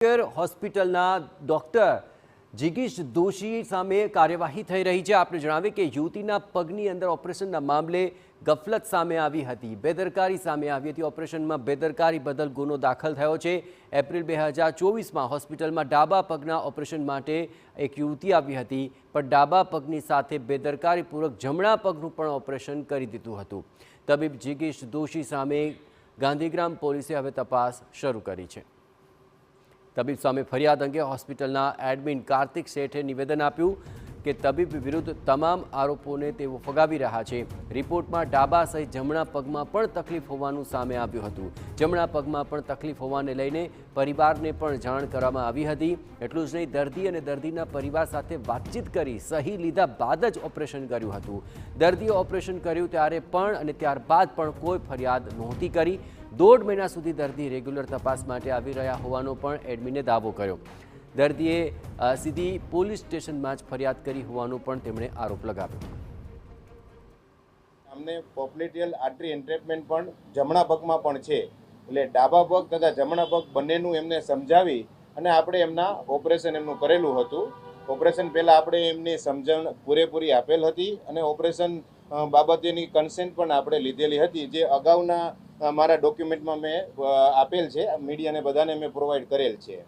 હોસ્પિટલના ડોક્ટર જિગીશ દોશી સામે કાર્યવાહી થઈ રહી છે। આપણે જણાવીએ કે યુવતીના પગની અંદર ઓપરેશનના મામલે ગફલત સામે આવી હતી, બેદરકારી સામે આવી હતી। ઓપરેશનમાં બેદરકારી બદલ ગુનો દાખલ થયો છે। એપ્રિલ 2024માં હોસ્પિટલમાં ડાબા પગના ઓપરેશન માટે એક યુવતી આવી હતી, પણ ડાબા પગની સાથે બેદરકારીપૂર્વક જમણા પગનું પણ ઓપરેશન કરી દીધું હતું। તબીબ જિગીશ દોશી સામે ગાંધીગ્રામ પોલીસે હવે તપાસ શરૂ કરી છે। તબીબ સામે ફરિયાદ અંગે હોસ્પિટલના એડમિન કાર્તિક શેઠે નિવેદન આપ્યું કે તબીબ વિરુદ્ધ તમામ આરોપોને તેઓ ફગાવી રહ્યા છે। રિપોર્ટમાં ડાબા સહિત જમણા પગમાં પણ તકલીફ હોવાનું સામે આવ્યું હતું। જમણા પગમાં પણ તકલીફ હોવાને લઈને પરિવારને પણ જાણ કરવામાં આવી હતી। એટલું જ નહીં, દર્દી અને દર્દીના પરિવાર સાથે વાતચીત કરી સહી લીધા બાદ જ ઓપરેશન કર્યું હતું। દર્દીએ ઓપરેશન કર્યું ત્યારે પણ અને ત્યારબાદ પણ કોઈ ફરિયાદ નહોતી કરી। 1.5 મહિના સુધી દર્દી રેગ્યુલર તપાસ માટે આવી રહ્યા હોવાનો પણ એડમિને દાવો કર્યો। દર્દીએ સીધી પોલીસ સ્ટેશનમાં જ ફરિયાદ કરી હોવાનો પણ તેમણે આરોપ લગાવ્યો। અમને પોપ્લેટિયલ આર્ટરી એન્ટ્રેપમેન્ટ પણ જમણા પગમાં પણ છે, એટલે ડાબા પગ તથા જમણા પગ બંનેનું એમને સમજાવી અને આપણે એમના ઓપરેશન એમનું કરેલું હતું। ઓપરેશન પહેલાં આપણે એમની સમજણ પૂરેપૂરી આપેલ હતી અને ઓપરેશન બાબતેની કન્સેન્ટ પણ આપણે લીધેલી હતી, જે અગાઉના મારા ડોક્યુમેન્ટમાં મેં આપેલ છે, મીડિયાને બધાને મેં પ્રોવાઈડ કરેલ છે।